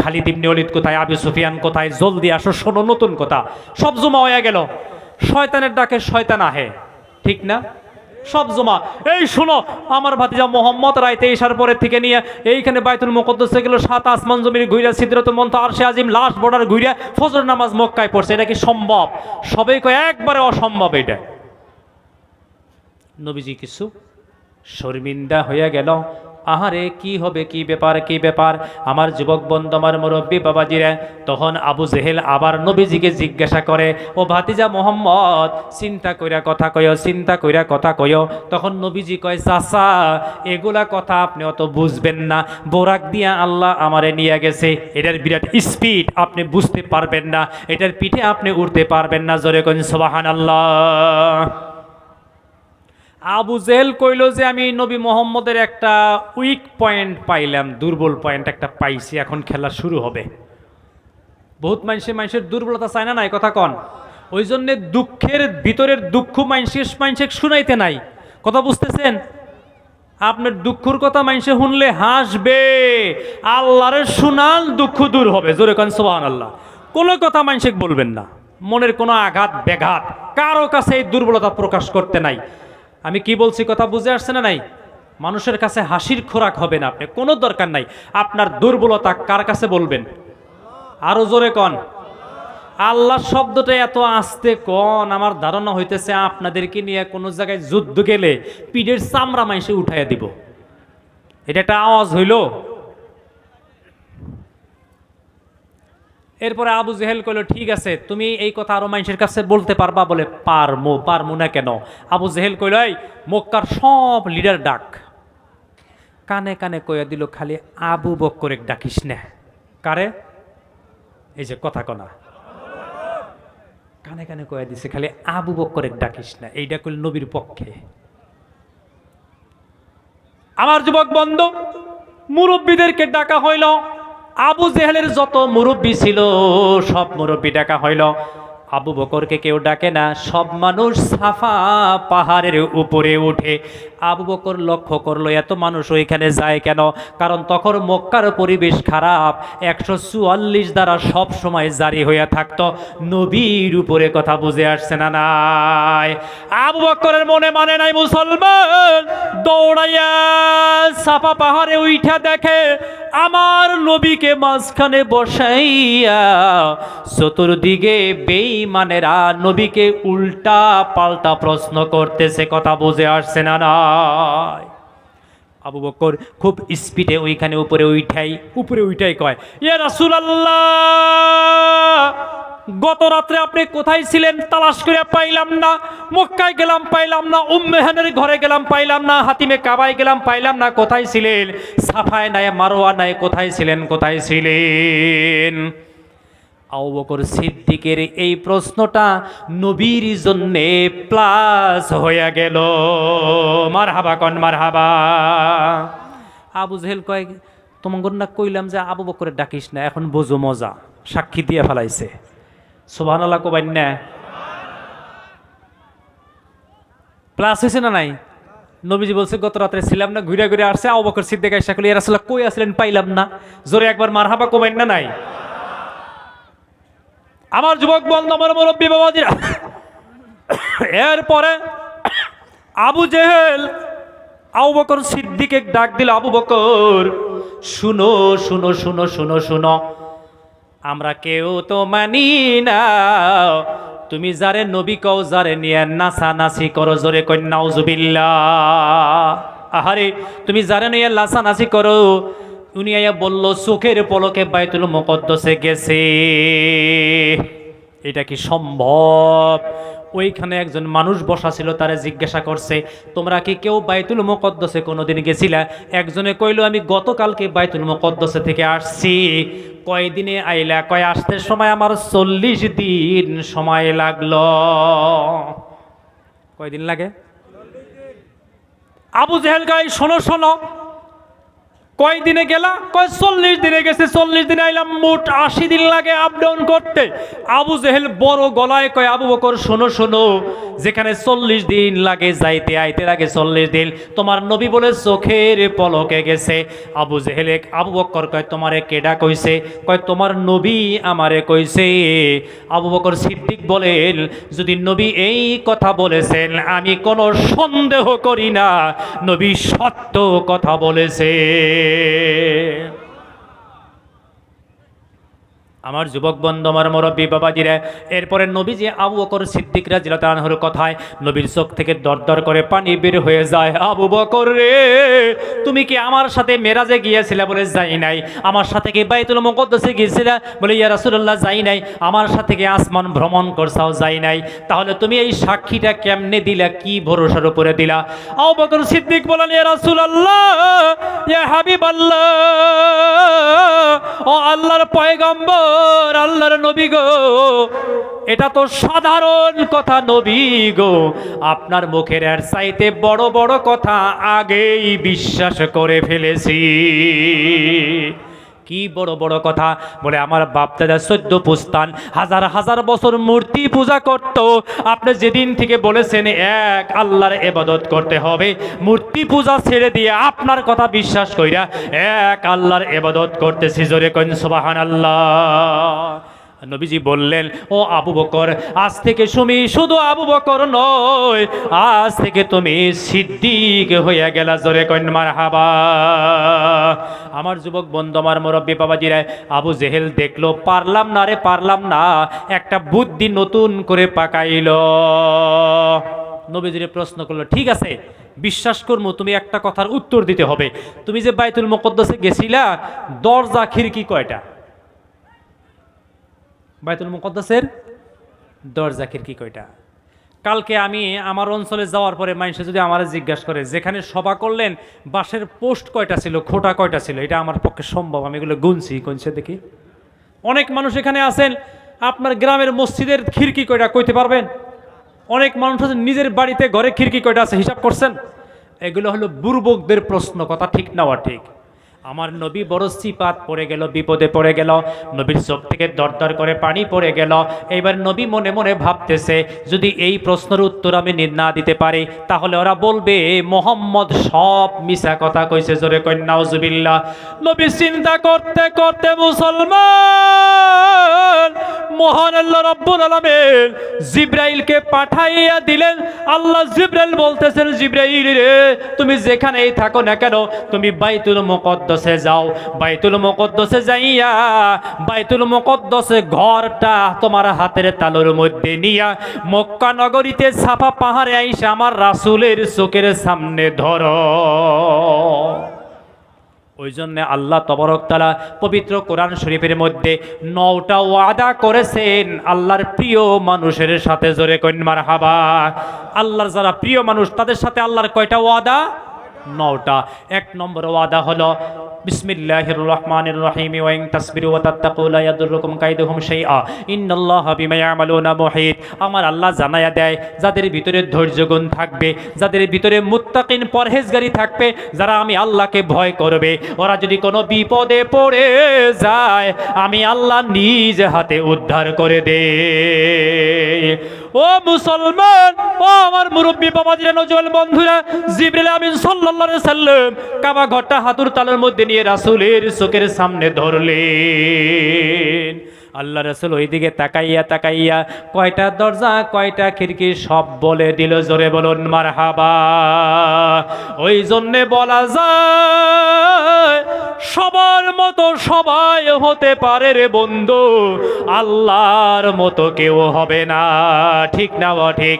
খালিদ ইবনে Walid কোথায়, আবু সুফিয়ান কোথায়, জলদি আসো শোনো নতুন কথা। সব জমা হয়ে গেল, শয়তানের ডাকে শয়তান আহে, ঠিক না? সব জমা, এই শোনো আমার ভাতিজা মোহাম্মদ রাইতে এসার পরের থেকে নিয়ে এইখানে বাইতুল মুকদ্দাসে গেল, 7 আসমান জমির ঘুইরা, সিদরাতুল মুনতাহা, আরশে আজিম, লাস্ট বর্ডার ঘুইরা ফজর নামাজ মক্কায় পড়ছে। এটা কি সম্ভব? সবাই কয় একবারে অসম্ভব এটা। নবীজি কিছু শর্মিন্দা হইয়া গেল। আহারে কি হবে, কি ব্যাপার, কি ব্যাপার আমার যুবক বন্ধু, আমার মুরব্বী বাবাজিরা। তখন আবু জেহেল আবার নবীজিকে জিজ্ঞাসা করে, ও ভাতিজা মোহাম্মদ, চিন্তা কইরা কথা কয়ো, চিন্তা কইরা কথা কয়ো। তখন নবীজি কয়, চাচা এগুলা কথা আপনি অত বুঝবেন না, বোরাক দিয়া আল্লাহ আমারে নিয়ে গেছে, এটার বিরাট স্পিড, আপনি বুঝতে পারবেন না, এটার পিঠে আপনি উঠতে পারবেন না। জোরে কোন সুবহানাল্লাহ। আবু জেহেল কইল যে আমি নবী মোহাম্মদের একটা উইক পয়েন্ট পাইলাম, দুর্বল পয়েন্ট একটা পাইছি, এখন খেলা শুরু হবে। বহুত মানুষের দুর্বলতা চায় না, নাই কথা কন। ওই জন্যে দুঃখের ভিতরের দুঃখ মানুষের শুনাইতে নাই, কথা বুঝতেছেন? আপনার দুঃখর কথা মানুষে শুনলে হাসবে, আল্লাহরে শুনান দুঃখ দূর হবে। জোরে কন সুবহানাল্লাহ। কোনো কথা মানুষে বলবেন না, মনের কোনো আঘাত ব্যাঘাত কারো কাছে এই দুর্বলতা প্রকাশ করতে নাই। আমি কি বলছি কথা বুঝে আসছে না? নাই, মানুষের কাছে হাসির খোরাক হবে না, আপনি কোনো দরকার নাই। আপনার দুর্বলতা কার কাছে বলবেন? আরো জোরে কন। আল্লাহ শব্দটা এত আস্তে কন, আমার ধারণা হইতেছে আপনাদেরকে নিয়ে কোনো জায়গায় যুদ্ধ গেলে পিঠের চামড়া মাইসে উঠাইয়া দিব। এটা একটা আওয়াজ হইল। এরপরে আবু জেহেল কইল, ঠিক আছে তুমি এই কথা আরো মানুষের কাছে বলতে পারবা? বলে পারমু না কেন? আবু জেহেল কইল, এই মক্কার সব লিডার ডাক। কানে কানে কইয়া দিল, খালি আবু বক্করে ডাকিস না। কারে? এই যে কথা কনা, কানে কানে কইয়া দিছে, খালি আবু বক্করে ডাকিস না। এইটা কইল নবীর পক্ষে। আমার যুবক বন্ধু, মুরব্বীদেরকে ডাকা হইল। আবু জেহেলের যত মুরব্বী ছিল সব মুরব্বী ডাকা হইল। আবু বকরকে কেউ ডাকে না, সব মানুষ সাফা পাহাড়ের উপরে উঠে। আবু বকর লক্ষ্য করলো এত মানুষ ওইখানে যায় কেন? কারণ তখন মক্কার পরিবেশ খারাপ, 144 দ্বারা সব সময় জারি হইয়া থাকতো। নবীর উপরে কথা বুঝে আসছে না? নাই। আবু বকরের মনে মানে নাই, মুসলমান দৌড়াইয়া সাফা পাহাড়ে উঠা দেখে আমার নবীকে মাঝখানে বসাইয়া চতুর্দিকে বেঈমানেরা নবীকে উল্টা পাল্টা প্রশ্ন করতেছে। কথা বুঝে আসছে না? নাই। আবু বকর খুব স্পিডে ওইখানে উপরে উঠাই কয়, ইয়া রাসূলুল্লাহ, গত রাত্রে আপনি কোথায় ছিলেন? তালাশ করে পাইলাম না। মক্কায় গেলাম পাইলাম না, উম্মে হানের ঘরে গেলাম পাইলাম না, হাতিমে কাবায় গেলাম পাইলাম না। কোথায় ছিলেন? সাফায় নাই, মারওয়া নাই, কোথায় ছিলেন? কোথায় ছিলেন? আবু বকর সিদ্দিকের এই প্রশ্নটা নবীর জন্যে প্লাস হইয়া গেল। মারহাবা কন, মারহাবা। আবু জেহেল কয়, তোমার না কইলাম যে আবু বকরের ডাকিস না, এখন বোঝো মজা, সাক্ষী দিয়ে ফেলাইছে। সুবহানাল্লাহ কইবেন না? প্লাস হয়েছে না? নাই। নবীজি বলছে গত রাত্রে ছিলাম না, ঘুরে ঘুরে আসছে। আবু বকর সিদ্দিক আয়েশা কইলেন, ইয়া রাসূলুল্লাহ কই আসলেন? পাইলাম না। জোরে একবার মারহাবা কইবেন না? নাই। আমার যুবক বন্ধু, আমার মুরব্বী বাবাজিরা, এরপরে আবু জেহেল আবু বকর সিদ্দিকে ডাক দিল, আবু বকর শুনো শুনো শুনো শুনো শুনো, আমরা কেউ তো মানি না, তুমি যারে নবী কও, যারে নিয়ে নাচানাচি করো, জোরে কই নাউজুবিল্লাহ। আহারে তুমি যারে নিয়ে নাচানাচি করো, উনি আয়া বলল চোখের পলকে বাইতুল মুকদ্দাসে গেছে। এটা কি সম্ভব? ওইখানে একজন মানুষ বসা ছিল, তারে জিজ্ঞাসা করছে, তোমরা কি কেউ বাইতুল মুকদ্দাসে কোনোদিন গেছিলা? একজনে কইল, আমি গতকালকে বাইতুল মুকদ্দাসে থেকে আসছি। কয়দিনে আইলা? কয় আসতে সময় আমার 40 দিন সময় লাগলো। কয়দিন লাগে? আবু জেহেল কয়, শোনো শোনো, কয় দিনে গেলা? কয় 40 দিনে গেছে। 40 দিনে আইলাম, মোট 80 দিন লাগে আপ ডাউন করতে। আবু জেহেল বড় গলায় কয়, আবু বকর শোনো শোনো, যেখানে 40 দিন লাগে যাইতে আইতে লাগে 40 দিন, তোমার নবী বলে চোখের পলকে গেছে। আবু জেহেলে আবু বকর কয়, তোমারে কেডা কইছে? কয়, তোমার নবী আমারে কইছে। আবু বকর সিদ্দিক বলেন, যদি নবী এই কথা বলেছেন আমি কোনো সন্দেহ করি না, নবী সত্য কথা বলেছে। আমার যুবক বন্ধু, আমার মুরব্বী বাবাজিরা, এরপরে নবীজি আবু বকর সিদ্দিক রাদিয়াল্লাহু তাআলার কথায় নবীর চোখ থেকে দরদর করে পানি বের হয়ে যায়। আবু বকর রে, তুমি কি আমার সাথে মেরাজে গিয়েছিলে? বলে যাই নাই। আমার সাথে কি বাইতুল মুকদ্দাসে গিয়েছিলে? বলে ইয়া রাসূলুল্লাহ যাই নাই। আমার সাথে কি আসমান ভ্রমণ করছাও? যাই নাই। তাহলে তুমি এই সাক্ষীটা কেমনে দিলা? কি ভরসার উপরে দিলা? আবু বকর সিদ্দিক বলেন, ইয়া রাসূলুল্লাহ, ইয়া হাবিবাল্লাহ, ও আল্লাহর পয়গম্বর, আল্লাহর নবী গো, এটা তো সাধারণ কথা নবী গো, আপনার মুখের এর চাইতে বড় বড় কথা আগেই বিশ্বাস করে ফেলেছি। কি বড় বড় কথা? বলে আমার বাপ দাদা 14 পুস্তান হাজার হাজার বছর মূর্তি পূজা করত, আপনি যেদিন থেকে বলেছেন এক আল্লাহর ইবাদত করতে হবে, মূর্তি পূজা ছেড়ে দিয়ে আপনার কথা বিশ্বাস কইরা এক আল্লাহর ইবাদত করতেছি। জোরে কইন সুবহানাল্লাহ। নবীজি বললেন, ও আবু বকর, আজ থেকে তুমি শুধু আবু বকর নয়, আজ থেকে তুমি সিদ্দিক হইয়া গেলা। জোরে কইন মারহাবা। আমার যুবক বন্ধু, আমার মুরব্বী বাবাজিরা, আবু জেহেল দেখলো পারলাম না রে, পারলাম না, একটা বুদ্ধি নতুন করে পাকাইল। নবীজিরে প্রশ্ন করলো, ঠিক আছে বিশ্বাস করবো, তুমি একটা কথার উত্তর দিতে হবে। তুমি যে বাইতুল মুকদ্দাসে গেছিলা, দরজা খিড়কি কয়টা? বাইতুল মুকদ্দাসের দরজা খিড়কি কয়টা? কালকে আমি আমার অঞ্চলে যাওয়ার পরে মানুষে যদি আমার জিজ্ঞাসা করে, যেখানে সভা করলেন বাঁশের পোস্ট কয়টা ছিল, খোটা কয়টা ছিল, এটা আমার পক্ষে সম্ভব, আমি এগুলো গুনছি দেখি। অনেক মানুষ এখানে আছেন, আপনার গ্রামের মসজিদের খিড়কি কয়টা কইতে পারবেন? অনেক মানুষ আছে নিজের বাড়িতে ঘরে খিড়কি কয়টা আছে হিসাব করছেন? এগুলো হলো বুর্বকদের প্রশ্ন, কথা ঠিক না ঠিক? আমার নবী বড় সিপাত পড়ে গেল, বিপদে পড়ে গেল, নবীর চোখ থেকে দরদর করে পানি পড়ে গেল। এইবার নবী মনে মনে ভাবতেছে, যদি এই প্রশ্নের উত্তর আমি না দিতে পারি, তাহলে ওরা বলবে মোহাম্মদ সব মিছা কথা কইছে। জোরে কই নাউজুবিল্লাহ। নবী চিন্তা করতে করতে মুসলমান, মহান আল্লাহ রাব্বুল আলামিন জিবরাইলকে পাঠাইয়া দিলেন। আল্লাহ জিবরাইল বলতেছেন, জিবরাইল রে, তুমি যেখানেই থাকো না কেন, তুমি বাইতুল মুকদ্দাসে যাও। বাইতুল মুকদ্দাসে যাইয়া বাইতুল মুকদ্দাসে ঘরটা তোমার হাতের তালুর মধ্যে নিয়া মক্কা নগরীতে সাফা পাহাড়ে আইসা আমার রাসূলের চোখের সামনে ধরো। ওই জন্য আল্লাহ তবারক তাআলা পবিত্র কোরআন শরীফের মধ্যে 9টা ওয়াদা করেছেন আল্লাহর প্রিয় মানুষের সাথে। জোরে কইন মারহাবা। আল্লাহর যারা প্রিয় মানুষ তাদের সাথে আল্লাহর কয়টা ওয়াদা? 9টা। 1 নম্বর ওয়াদা হলো বিসমিল্লাহির রহমানির রহিম, ওয়া ইন তাসবিরু ওয়া তাত্তাকু লা ইয়াদুররুকুম কাইদুহুম শাইআ ইন্নাল্লাহা বিমা ইয়ামালুনা মুহিত। আমার আল্লাহ জানায়া দেয়, যাদের ভিতরে ধৈর্যগুণ থাকবে, যাদের ভিতরে মুত্তাকিন পরহেজগারি থাকবে, যারা আমি আল্লাহকে ভয় করবে, ওরা যদি কোনো বিপদে পড়ে যায় আমি আল্লাহ নিজ হাতে উদ্ধার করে দেই। ও মুসলমান, ও আমার মুরব্বী বাবাজিরা, নওজোয়ান বন্ধুরা, জিবরিল আমিন সাল্লাল্লাহু আলাইহি সাল্লাম কাবা ঘরটা হাতুর তালের মধ্যে নিয়ে রাসূলের চোখের সামনে ধরলেন। আল্লাহ রাসূল ওইদিকে তাকাইয়া তাকাইয়া কয়টা দরজা কয়টা খিড়কি সব বলে দিল। জোরে বলুন মারহাবা। ওই জন্যে বলা যায় সবার মতো সবাই হতে পারে রে বন্ধু, আল্লাহর মতো কেউ হবে না। ঠিক না ঠিক?